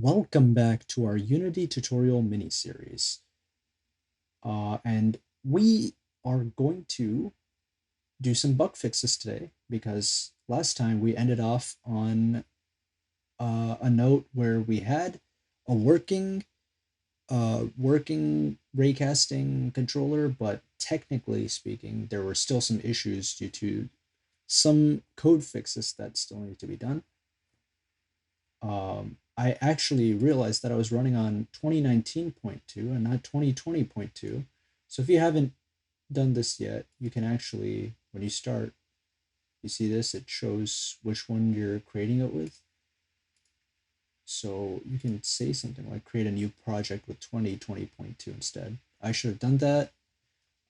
Welcome back to our Unity tutorial mini-series. And we are going to do some bug fixes today because last time we ended off on a note where we had a working raycasting controller, but technically speaking, there were still some issues due to some code fixes that still need to be done. I actually realized that I was running on 2019.2 and not 2020.2. So if you haven't done this yet, you can actually, when you start, you see this, it shows which one you're creating it with. So you can say something like create a new project with 2020.2 instead. I should have done that.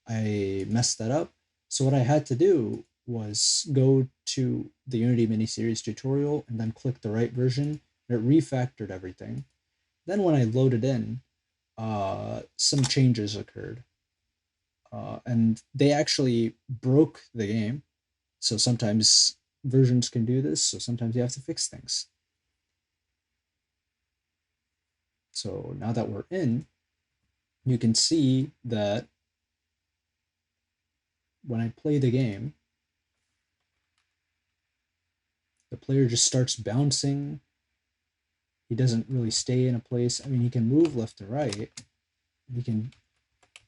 I messed that up. So what I had to do was go to the Unity mini-series tutorial and then click the right version. It refactored everything. Then when I loaded in, some changes occurred. And they actually broke the game. So sometimes versions can do this, so sometimes you have to fix things. So now that we're in, you can see that when I play the game, the player just starts bouncing. He doesn't really stay in a place. I mean, he can move left to right. He can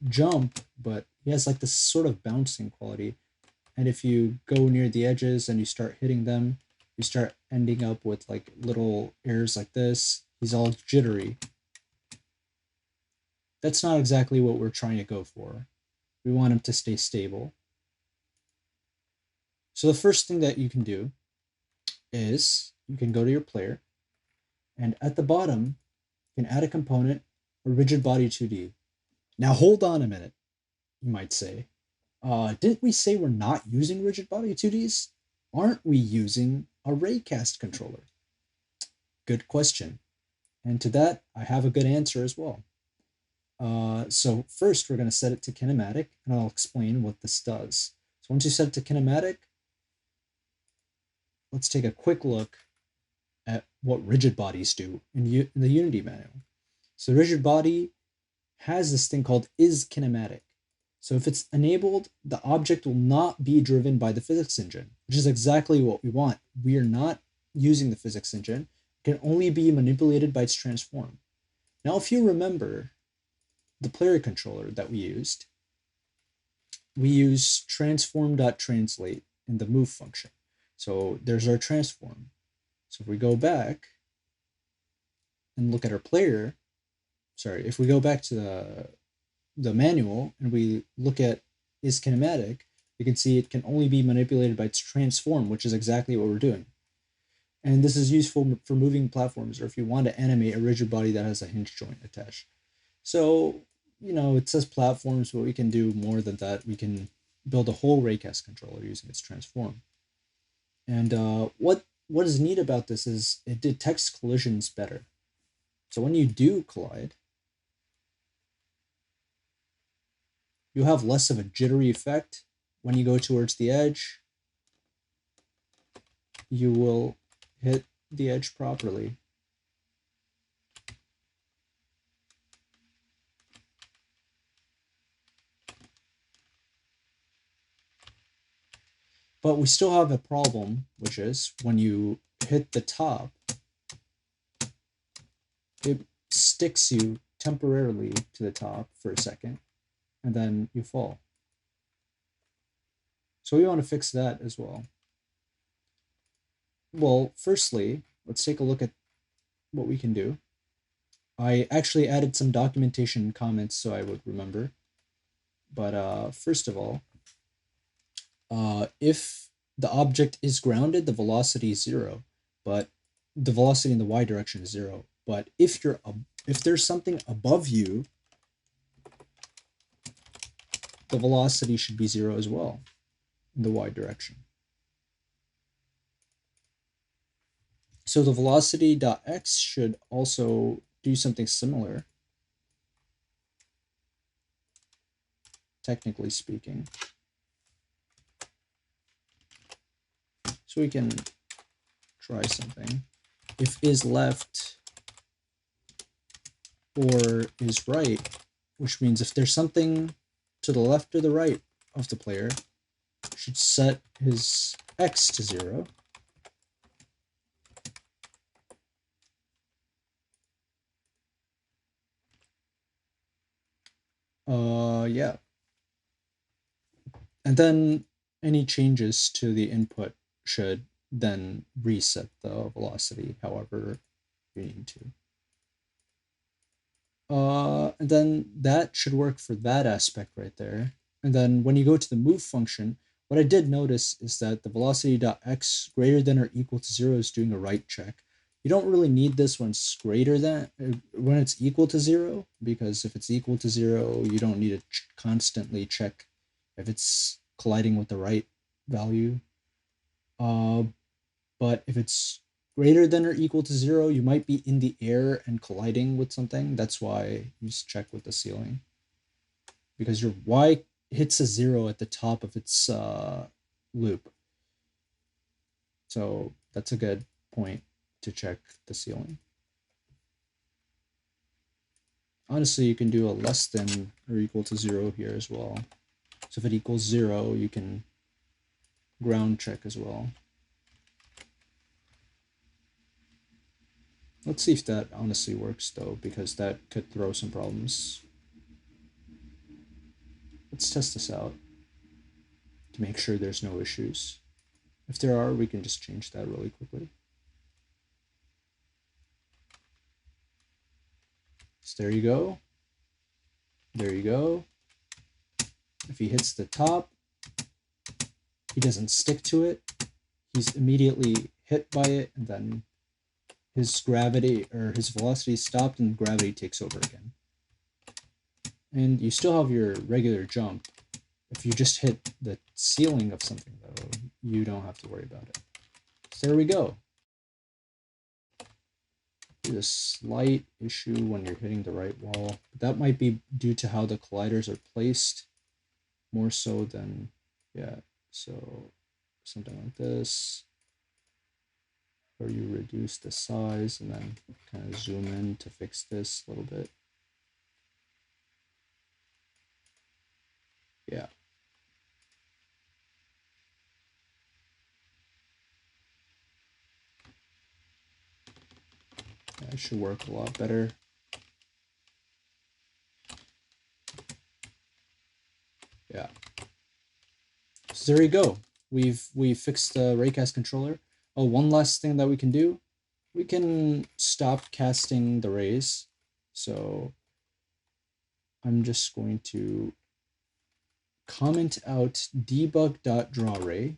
jump, but he has like this sort of bouncing quality. And if you go near the edges and you start hitting them, you start ending up with like little airs like this. He's all jittery. That's not exactly what we're trying to go for. We want him to stay stable. So the first thing that you can do is you can go to your player, and at the bottom, you can add a component, a rigid body 2D. Now hold on a minute, you might say. Didn't we say we're not using rigid body 2Ds? Aren't we using a raycast controller? Good question. And to that, I have a good answer as well. So first, we're going to set it to kinematic, and I'll explain what this does. So once you set it to kinematic, let's take a quick look at what rigid bodies do in the Unity manual. So rigid body has this thing called isKinematic. So if it's enabled, the object will not be driven by the physics engine, which is exactly what we want. We are not using the physics engine. It can only be manipulated by its transform. Now, if you remember the player controller that we used transform.translate in the move function. So there's our transform. So if we go back and look at our player, if we go back to the manual and we look at isKinematic, you can see it can only be manipulated by its transform, which is exactly what we're doing. And this is useful for moving platforms or if you want to animate a rigid body that has a hinge joint attached. So, it says platforms, but we can do more than that. We can build a whole raycast controller using its transform. And what is neat about this is it detects collisions better. So when you do collide, you have less of a jittery effect. When you go towards the edge, you will hit the edge properly. But we still have a problem, which is when you hit the top, it sticks you temporarily to the top for a second, and then you fall. So we want to fix that as well. Well, firstly, let's take a look at what we can do. I actually added some documentation and comments so I would remember. But first of all, if the object is grounded, the velocity is 0, but the velocity in the y direction is 0. But if there's something above you, the velocity should be 0 as well in the y direction. So the velocity.x should also do something similar, technically speaking. So we can try something. If is left or is right, which means if there's something to the left or the right of the player, should set his x to 0. Yeah. And then any changes to the input should then reset the velocity however you need to. And then that should work for that aspect right there. And then when you go to the move function, what I did notice is that the velocity.x greater than or equal to 0 is doing a right check. You don't really need this when it's greater than, when it's equal to 0, because if it's equal to 0, you don't need to constantly check if it's colliding with the right value. But if it's greater than or equal to 0, you might be in the air and colliding with something. That's why you just check with the ceiling, because your y hits a 0 at the top of its loop. So that's a good point to check the ceiling. Honestly, you can do a less than or equal to 0 here as well. So if it equals 0, you can ground check as well. Let's see if that honestly works though, because that could throw some problems. Let's test this out to make sure there's no issues. If there are, we can just change that really quickly. So there you go. There you go. If he hits the top, he doesn't stick to it. He's immediately hit by it, and then his gravity or his velocity stopped and gravity takes over again. And you still have your regular jump. If you just hit the ceiling of something though, you don't have to worry about it. So there we go. There's a slight issue when you're hitting the right wall. That might be due to how the colliders are placed more so than, yeah. So something like this, or you reduce the size and then kind of zoom in to fix this a little bit. Yeah. That should work a lot better. Yeah. So there you go. We've fixed the raycast controller. Oh, one last thing that we can do. We can stop casting the rays. So I'm just going to comment out debug.drawRay.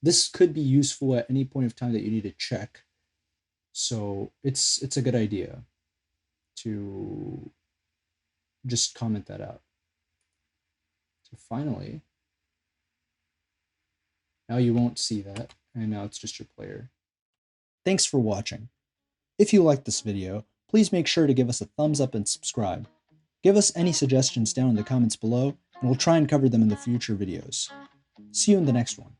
This could be useful at any point of time that you need to check. So it's a good idea to just comment that out. So finally, now you won't see that, and now it's just your player. Thanks for watching. If you liked this video, please make sure to give us a thumbs up and subscribe. Give us any suggestions down in the comments below, and we'll try and cover them in the future videos. See you in the next one.